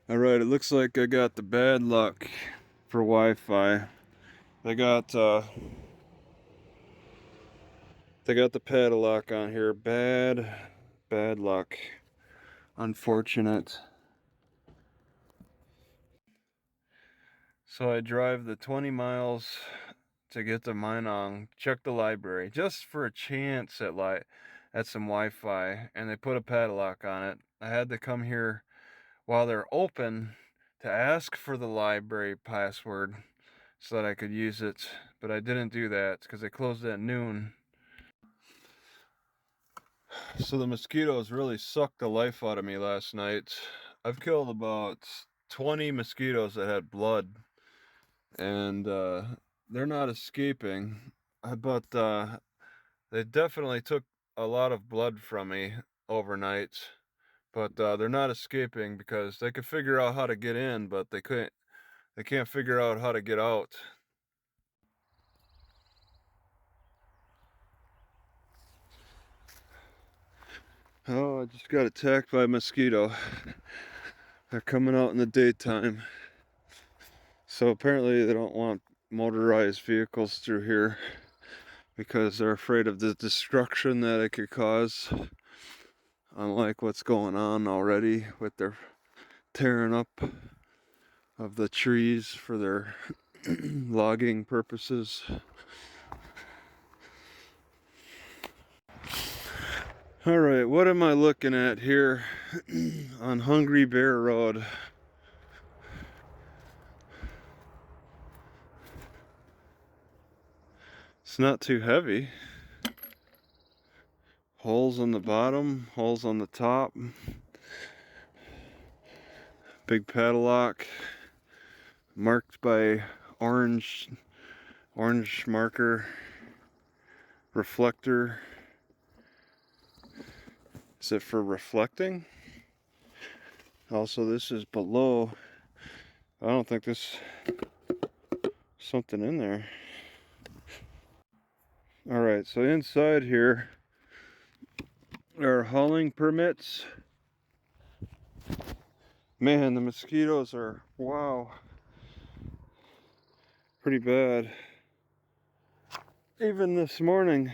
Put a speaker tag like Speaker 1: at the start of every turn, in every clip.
Speaker 1: Alright, it looks like I got the bad luck for Wi-Fi. They got the padlock on here. Bad luck. Unfortunate. So I drive the 20 miles to get to Minong, check the library, just for a chance at some Wi-Fi, and they put a padlock on it. I had to come here while they're open to ask for the library password so that I could use it, but I didn't do that because they closed at noon. So the mosquitoes really sucked the life out of me last night. I've killed about 20 mosquitoes that had blood, and they're not escaping. But they definitely took a lot of blood from me overnight. But they're not escaping because they could figure out how to get in, but they couldn't. They can't figure out how to get out. Oh, I just got attacked by a mosquito. They're coming out in the daytime. So apparently they don't want motorized vehicles through here because they're afraid of the destruction that it could cause. Unlike what's going on already with their tearing up of the trees for their logging purposes. Alright, what am I looking at here on Hungry Bear Road? It's not too heavy. Holes on the bottom, holes on the top. Big padlock marked by orange marker reflector. Is it for reflecting? Also, this is below. I don't think there's something in there. Alright, so inside here are hauling permits. Man, the mosquitoes are, wow, pretty bad. Even this morning.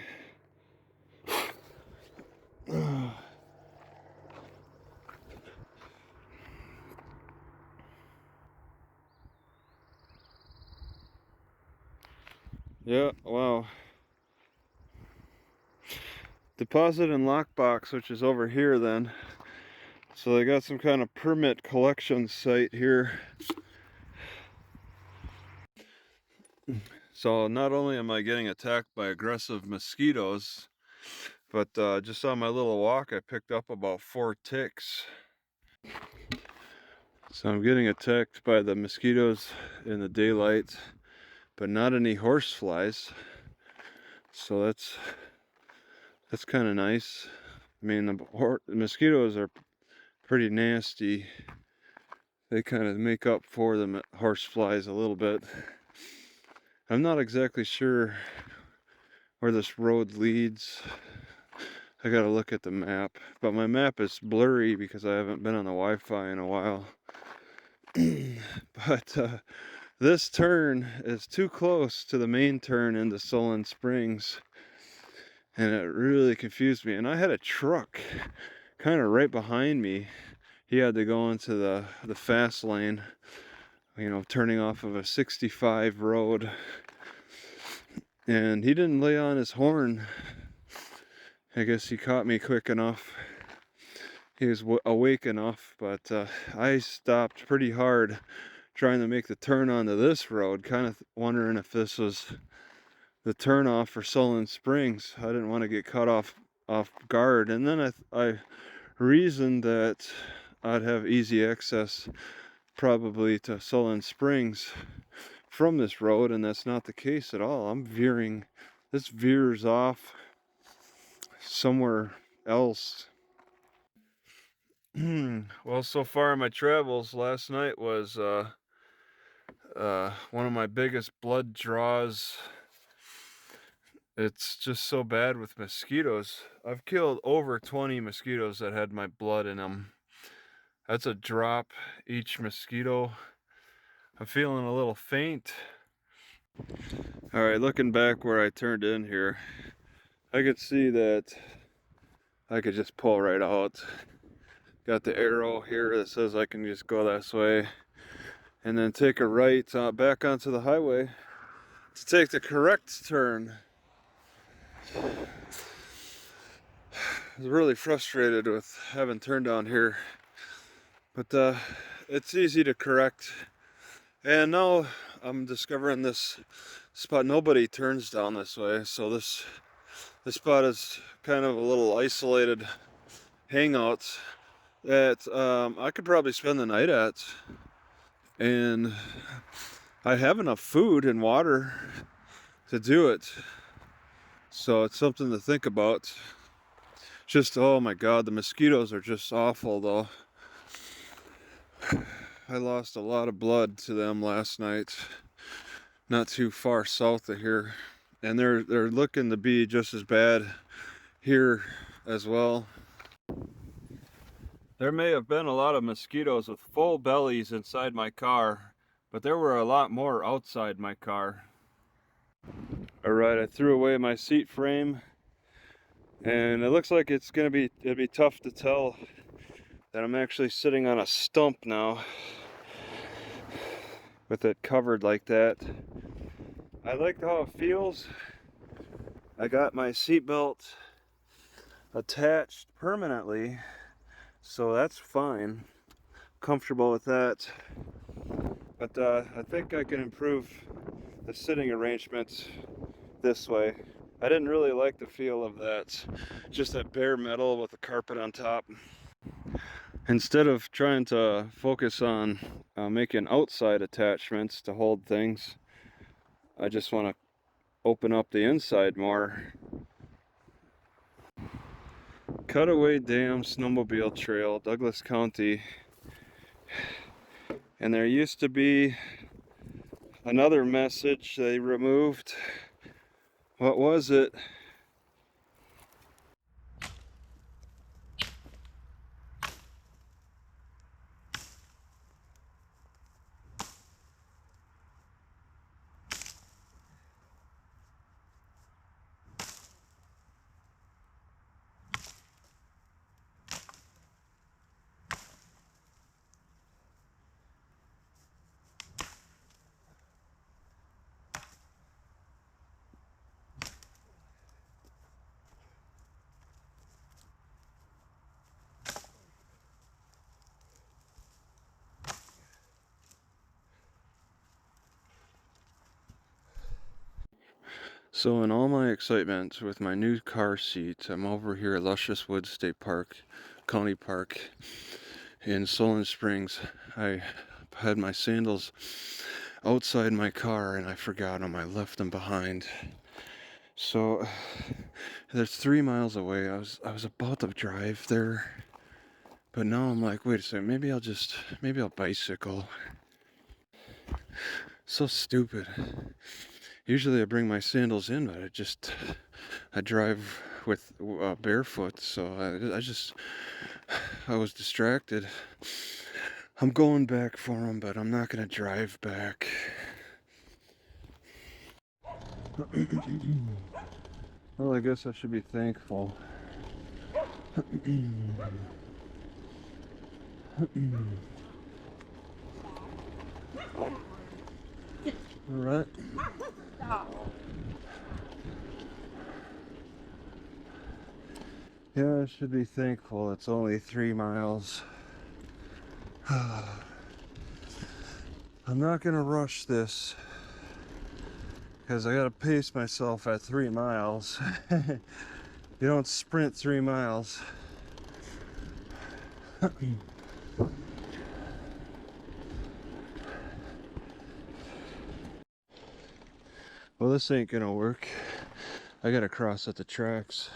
Speaker 1: Yeah, wow. Deposit and lockbox, which is over here then. So they got some kind of permit collection site here. So not only am I getting attacked by aggressive mosquitoes, but just on my little walk I picked up about 4 ticks. So I'm getting attacked by the mosquitoes in the daylight, but not any horse flies. So that's kind of nice. I mean, the mosquitoes are pretty nasty. They kind of make up for the horse flies a little bit. I'm not exactly sure where this road leads. I gotta look at the map, but my map is blurry because I haven't been on the Wi-Fi in a while. But this turn is too close to the main turn into Solon Springs, and it really confused me. And I had a truck kind of right behind me. He had to go into the fast lane, you know, turning off of a 65 road, and he didn't lay on his horn. I guess he caught me quick enough. He was awake enough, but I stopped pretty hard trying to make the turn onto this road, kind of wondering if this was the turnoff for Solon Springs. I didn't want to get caught off guard, and then I reasoned that I'd have easy access probably to Solon Springs from this road, and that's not the case at all. This veers off somewhere else. Well, so far in my travels, last night was one of my biggest blood draws. It's just so bad with mosquitoes. I've killed over 20 mosquitoes that had my blood in them. That's a drop each mosquito. I'm feeling a little faint. All right, looking back where I turned in here, I could see that I could just pull right out. Got the arrow here that says I can just go this way and then take a right back onto the highway to take the correct turn. I was really frustrated with having turned down here, but it's easy to correct. And now I'm discovering this spot. Nobody turns down this way, so this spot is kind of a little isolated hangout that I could probably spend the night at, and I have enough food and water to do it. So it's something to think about. Just, oh my God, the mosquitoes are just awful though. I lost a lot of blood to them last night, not too far south of here, and they're looking to be just as bad here as well. There may have been a lot of mosquitoes with full bellies inside my car, but there were a lot more outside my car. All right, I threw away my seat frame, and it looks like it'd be tough to tell that I'm actually sitting on a stump now with it covered like that. I like how it feels. I got my seatbelt attached permanently, so that's fine. Comfortable with that. But I think I can improve the sitting arrangement this way. I didn't really like the feel of that, just that bare metal with the carpet on top. Instead of trying to focus on making outside attachments to hold things, I just want to open up the inside more. Cutaway Dam Snowmobile Trail, Douglas County. And there used to be another message they removed. What was it? So in all my excitement with my new car seat, I'm over here at Luscious Woods State Park, County Park in Solon Springs. I had my sandals outside my car and I forgot them. I left them behind. So there's 3 miles away. I was about to drive there, but now I'm like, wait a second, maybe I'll bicycle. So stupid. Usually I bring my sandals in, but I drive with barefoot, so I was distracted. I'm going back for them, but I'm not gonna drive back. Well, I guess I should be thankful. All right. Yeah, I should be thankful it's only 3 miles. I'm not gonna rush this because I gotta pace myself at 3 miles. You don't sprint 3 miles. Well, this ain't gonna work. I gotta cross at the tracks.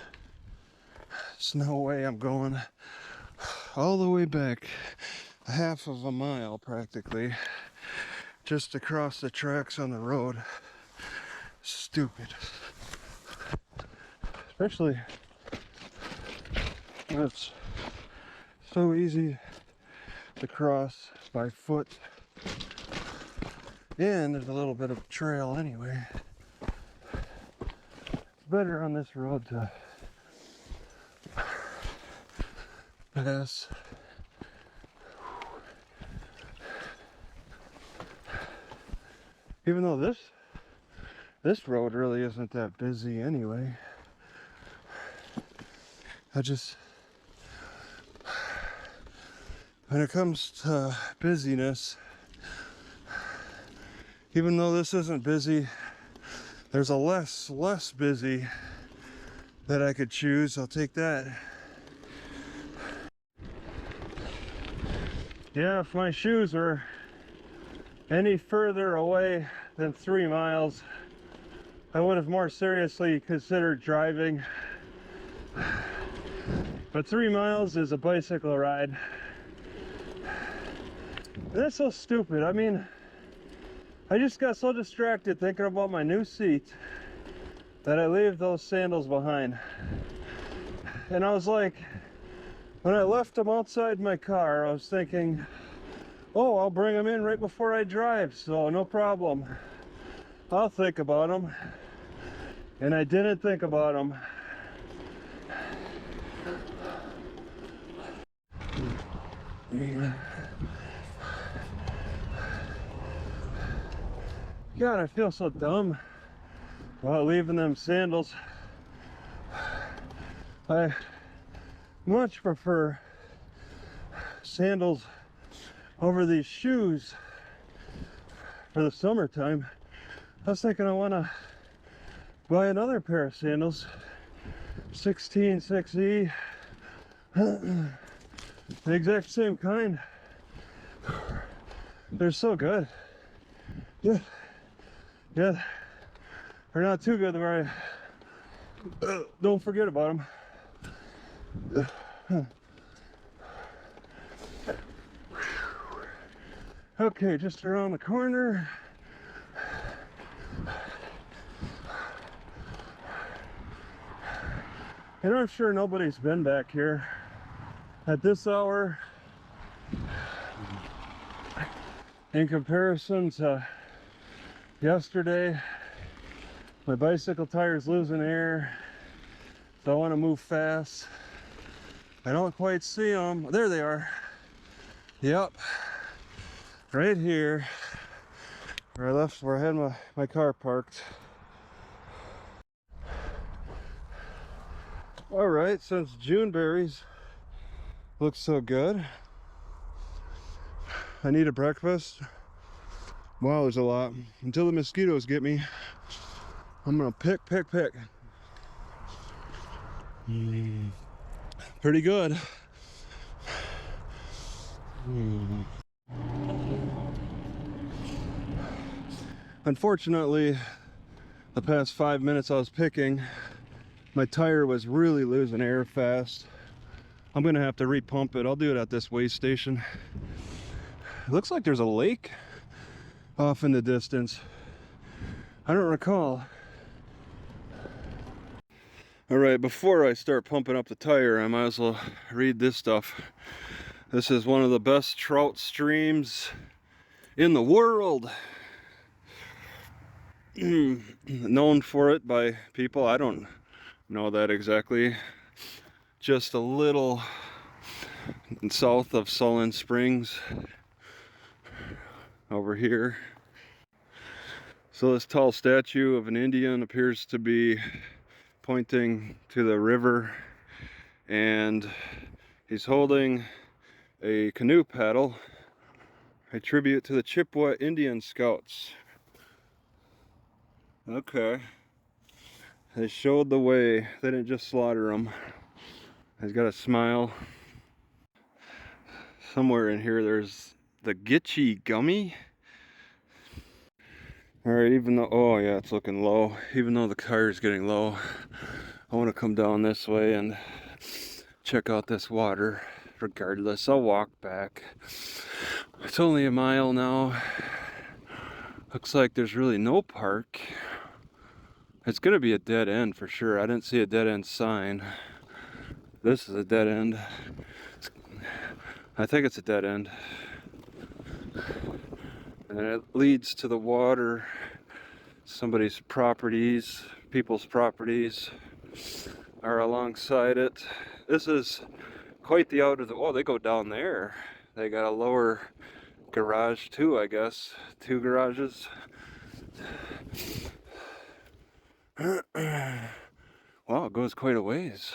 Speaker 1: There's no way I'm going all the way back, half of a mile practically, just to cross the tracks on the road. Stupid. Especially when it's so easy to cross by foot. And there's a little bit of trail anyway. It's better on this road to pass. Even though this road really isn't that busy anyway. When it comes to busyness, even though this isn't busy, there's a less busy that I could choose. I'll take that. Yeah, if my shoes were any further away than 3 miles, I would have more seriously considered driving. But 3 miles is a bicycle ride. That's so stupid. I mean, I just got so distracted thinking about my new seat that I leave those sandals behind. And I was like, when I left them outside my car, I was thinking, oh, I'll bring them in right before I drive, so no problem. I'll think about them. And I didn't think about them. God, I feel so dumb about leaving them sandals. I much prefer sandals over these shoes for the summertime. I was thinking I want to buy another pair of sandals, 16 6E, the exact same kind. They're so good. Yeah, they're not too good where I don't forget about them. Okay, just around the corner. And I'm sure nobody's been back here at this hour. In comparison to yesterday, my bicycle tire's losing air, so I want to move fast. I don't quite see them. There they are. Yep. Right here, where I had my car parked. All right, since June berries look so good, I need a breakfast. Wow, there's a lot. Until the mosquitoes get me, I'm gonna pick. Pretty good. Unfortunately, the past 5 minutes I was picking, my tire was really losing air fast. I'm gonna have to repump it. I'll do it at this weigh station. It looks like there's a lake off in the distance. I don't recall. All right, before I start pumping up the tire, I might as well read this stuff. This is one of the best trout streams in the world. Known for it by people. I don't know that exactly. Just a little south of Solon Springs over here. So this tall statue of an Indian appears to be pointing to the river, and he's holding a canoe paddle, a tribute to the Chippewa Indian Scouts. Okay. They showed the way. They didn't just slaughter them. He's got a smile. Somewhere in here there's the Gitchy Gummy. Alright, even though, oh yeah, it's looking low. Even though the car is getting low, I want to come down this way and check out this water. Regardless, I'll walk back. It's only a mile now. Looks like there's really no park. It's gonna be a dead end for sure. I didn't see a dead end sign. This is a dead end. I think it's a dead end. And it leads to the water. Somebody's properties, people's properties are alongside it. This is quite the out of the, oh, they go down there. They got a lower garage too, I guess. 2 garages. Wow, it goes quite a ways.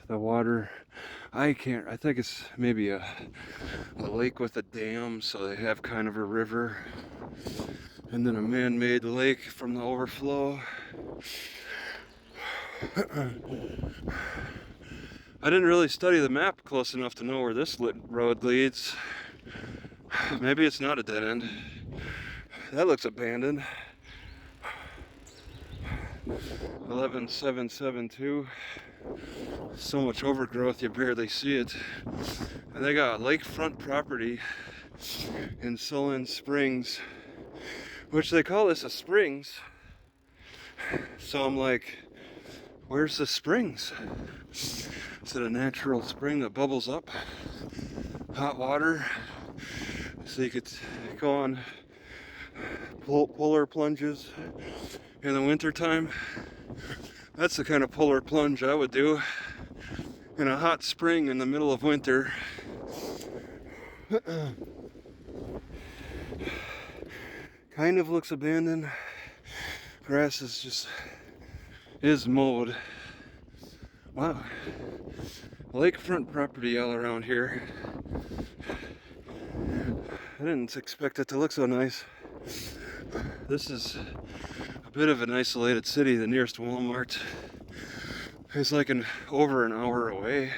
Speaker 1: The water, I think it's maybe a lake with a dam, so they have kind of a river. And then a man-made lake from the overflow. I didn't really study the map close enough to know where this road leads. Maybe it's not a dead end. That looks abandoned. 11772. So much overgrowth you barely see it. And they got lakefront property in Solon Springs, which they call this a springs. So I'm like, where's the springs? Is it a natural spring that bubbles up hot water so you could go on polar plunges in the wintertime? That's the kind of polar plunge I would do in a hot spring in the middle of winter. Kind of looks abandoned. Grass is mowed. Wow. Lakefront property all around here. I didn't expect it to look so nice. This is a bit of an isolated city. The nearest Walmart is like over an hour away,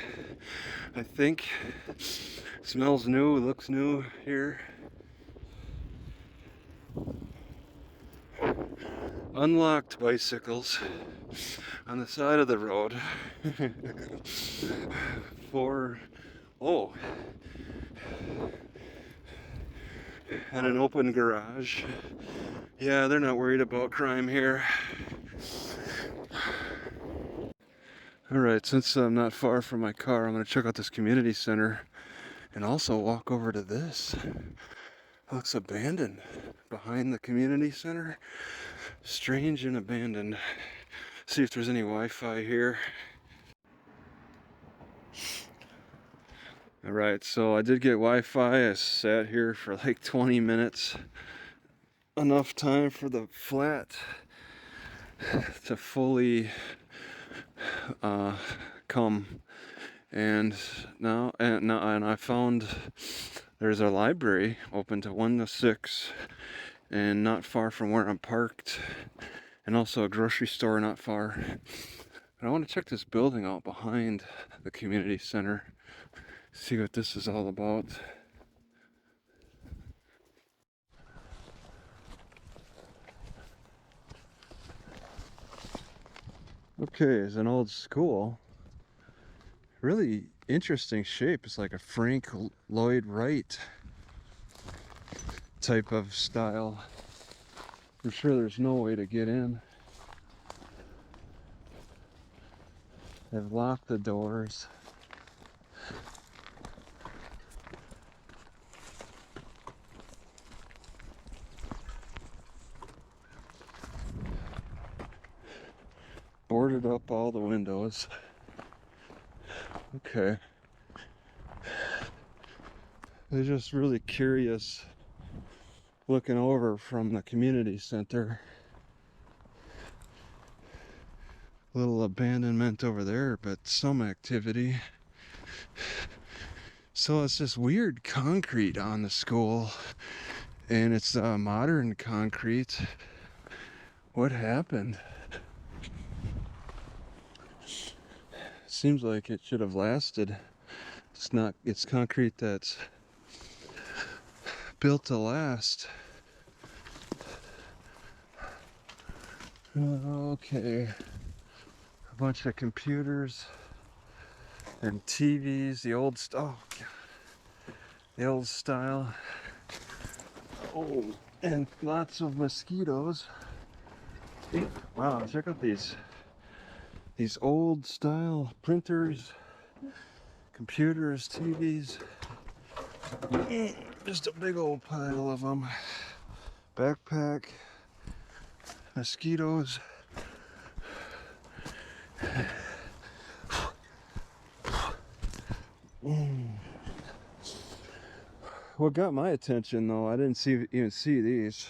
Speaker 1: I think. Smells new, looks new here. Unlocked bicycles on the side of the road. And an open garage. Yeah, they're not worried about crime here. Alright, since I'm not far from my car, I'm going to check out this community center and also walk over to this. It looks abandoned behind the community center. Strange and abandoned. See if there's any Wi-Fi here. Alright, so I did get Wi-Fi. I sat here for like 20 minutes. Enough time for the flat to fully come. And I found there's a library open to 1 to 6 and not far from where I'm parked, and also a grocery store not far. But I want to check this building out behind the community center, see what this is all about. Okay, it's an old school. Really interesting shape. It's like a Frank Lloyd Wright type of style. I'm sure there's no way to get in. They've locked the doors. Boarded up all the windows. Okay. They're just really curious looking over from the community center. A little abandonment over there, but some activity. So it's this weird concrete on the school, and it's modern concrete. What happened? Seems like it should have lasted. It's concrete that's built to last. Okay. A bunch of computers and TVs, the old style. Oh, and lots of mosquitoes. Wow, check out these these old style printers, computers, TVs. Just a big old pile of them. Backpack, mosquitoes. What got my attention though, I didn't even see these,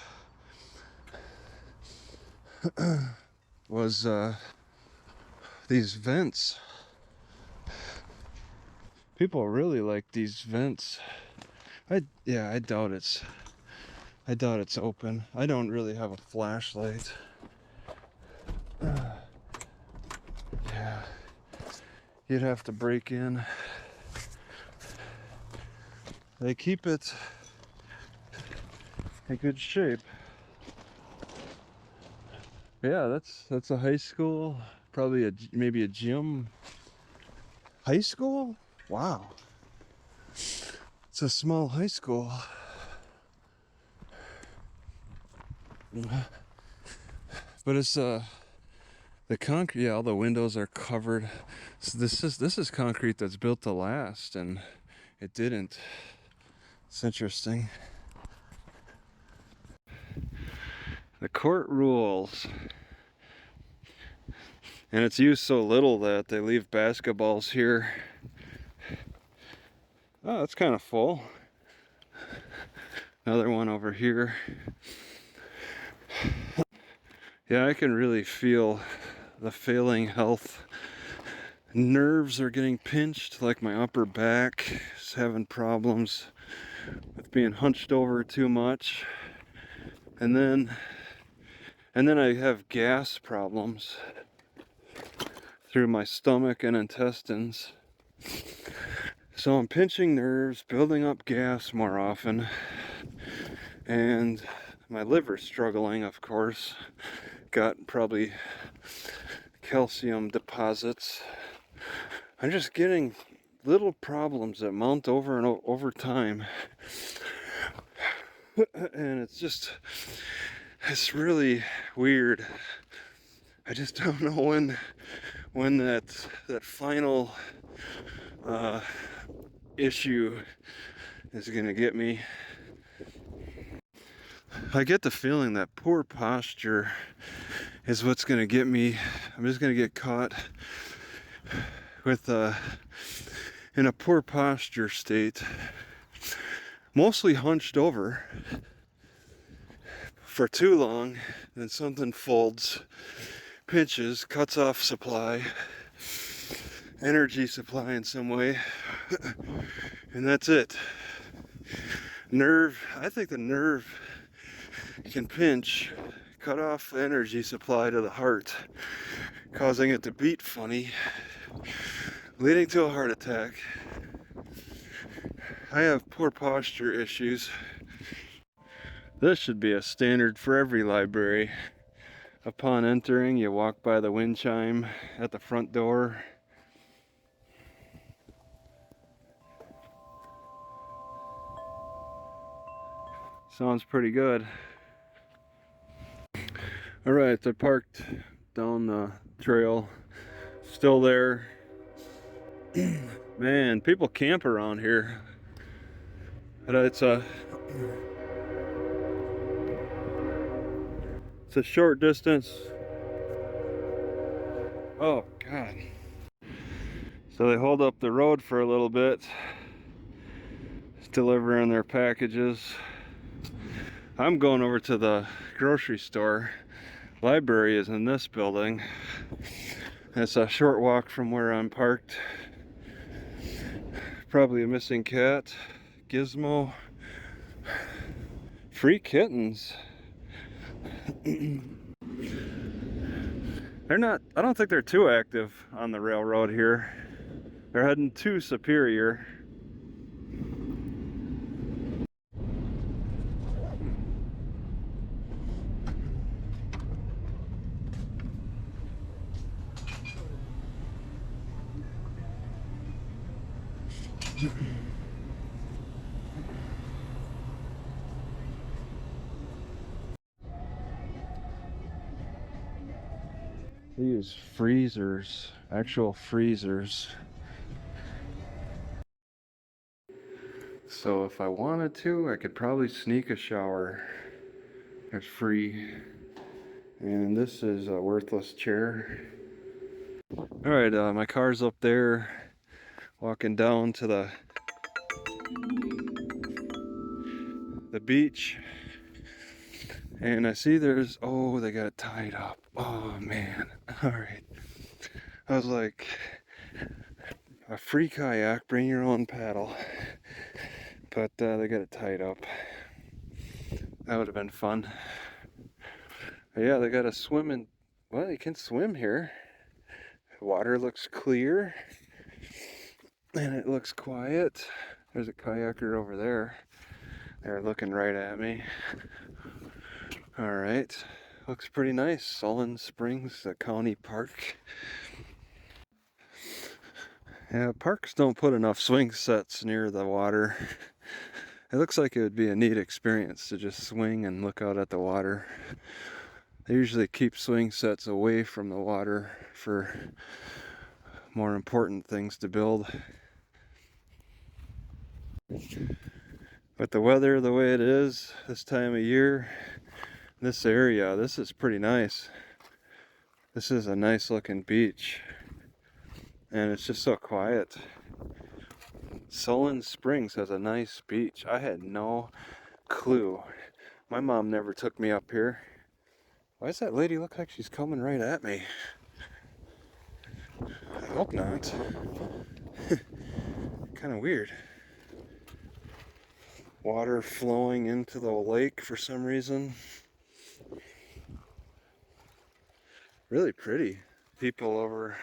Speaker 1: was these vents. People really like these vents. I doubt it's open. I don't really have a flashlight. Yeah, you'd have to break in. They keep it in good shape. Yeah, that's a high school, probably maybe a gym. High school? Wow. It's a small high school. But it's the concrete, yeah, all the windows are covered. So this is concrete that's built to last, and it didn't. It's interesting. The court rules. And it's used so little that they leave basketballs here. Oh, that's kind of full. Another one over here. Yeah, I can really feel the failing health. Nerves are getting pinched, like my upper back is having problems with being hunched over too much. And then I have gas problems through my stomach and intestines. So I'm pinching nerves, building up gas more often, and my liver's struggling, of course. Got probably calcium deposits. I'm just getting little problems that mount over and over time. And it's really weird. I just don't know when that final issue is gonna get me. I get the feeling that poor posture is what's gonna get me. I'm just gonna get caught with in a poor posture state, mostly hunched over for too long, then something folds, pinches, cuts off supply, energy supply in some way, and that's it. I think the nerve can pinch, cut off the energy supply to the heart, causing it to beat funny, leading to a heart attack. I have poor posture issues. This should be a standard for every library. Upon entering, you walk by the wind chime at the front door. Sounds pretty good. Alright, I parked down the trail. Still there. Man, people camp around here. But it's a short distance. Oh God. So they hold up the road for a little bit, delivering their packages. I'm going over to the grocery store. Library is in this building. It's a short walk from where I'm parked. Probably a missing cat. Gizmo. Free kittens. I don't think they're too active on the railroad here. They're heading to Superior. They use freezers, actual freezers. So if I wanted to, I could probably sneak a shower. It's free. And this is a worthless chair. All right, my car's up there, walking down to the beach. And I see there's, oh, they got it tied up. Oh man, all right. I was like, a free kayak, bring your own paddle. But they got it tied up. That would have been fun. But yeah, they got a swimming, well, you can swim here. Water looks clear. And it looks quiet. There's a kayaker over there. They're looking right at me. All right, looks pretty nice. Solon Springs, the county park. Yeah, parks don't put enough swing sets near the water. It looks like it would be a neat experience to just swing and look out at the water. They usually keep swing sets away from the water for more important things to build. But the weather the way it is this time of year, this area, this is pretty nice. This is a nice looking beach. And it's just so quiet. Solon Springs has a nice beach. I had no clue. My mom never took me up here. Why does that lady look like she's coming right at me? I hope not. Kind of weird. Water flowing into the lake for some reason. Really pretty. People over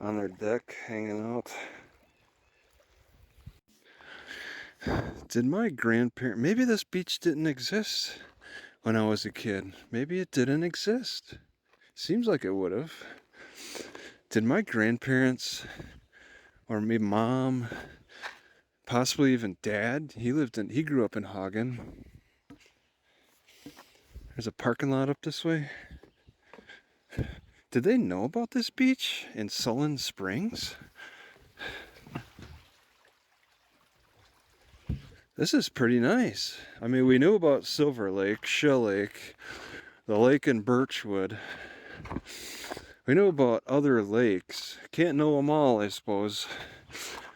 Speaker 1: on their deck hanging out. Did my grandparents, maybe this beach didn't exist when I was a kid. Maybe it didn't exist. Seems like it would have. Did my grandparents, or maybe mom, possibly even dad, he grew up in Hagen. There's a parking lot up this way. Did they know about this beach in Solon Springs? This is pretty nice. I mean, we knew about Silver Lake, Shell Lake, the lake in Birchwood. We knew about other lakes. Can't know them all, I suppose.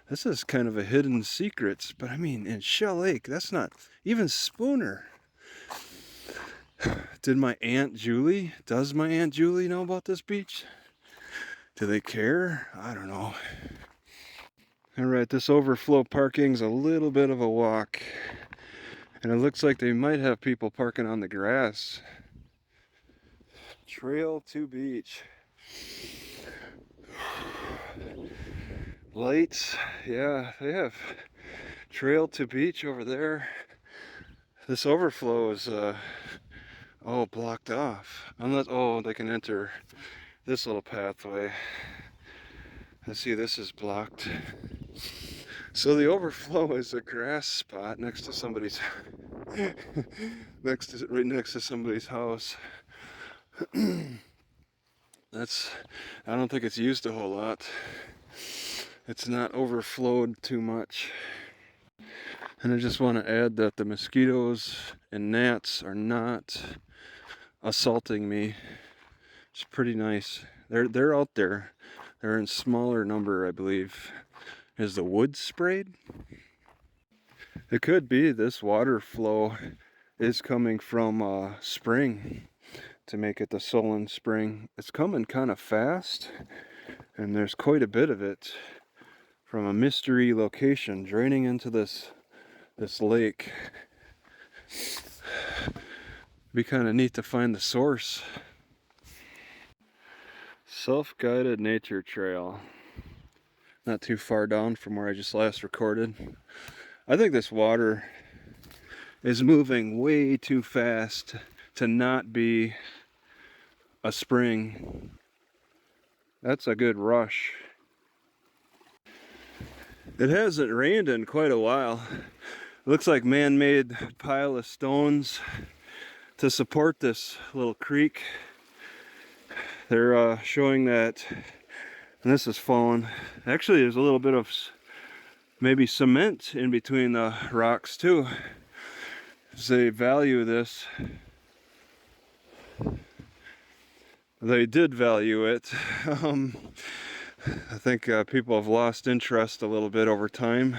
Speaker 1: This is kind of a hidden secret, but I mean, in Shell Lake, that's not even Spooner. Does my Aunt Julie know about this beach? Do they care? I don't know. All right, this overflow parking's a little bit of a walk. And it looks like they might have people parking on the grass. Trail to beach. Lights, yeah, they have trail to beach over there. This overflow is blocked off. Unless, they can enter this little pathway. Let's see, this is blocked. So the overflow is a grass spot next to somebody's right next to somebody's house. I don't think it's used a whole lot. It's not overflowed too much. And I just want to add that the mosquitoes and gnats are not assaulting me. It's pretty nice. They're out there. They're in smaller number, I believe. Is the wood sprayed? It could be this water flow is coming from a spring to make it the Solon Spring. It's coming kind of fast, and there's quite a bit of it from a mystery location draining into this lake. Be kind of neat to find the source. Self-guided nature trail. Not too far down from where I just last recorded. I think this water is moving way too fast to not be a spring. That's a good rush. It hasn't rained in quite a while. It looks like man-made pile of stones to support this little creek. They're showing that, and this is fallen. Actually, there's a little bit of maybe cement in between the rocks too. They value this. They did value it. I think people have lost interest a little bit over time.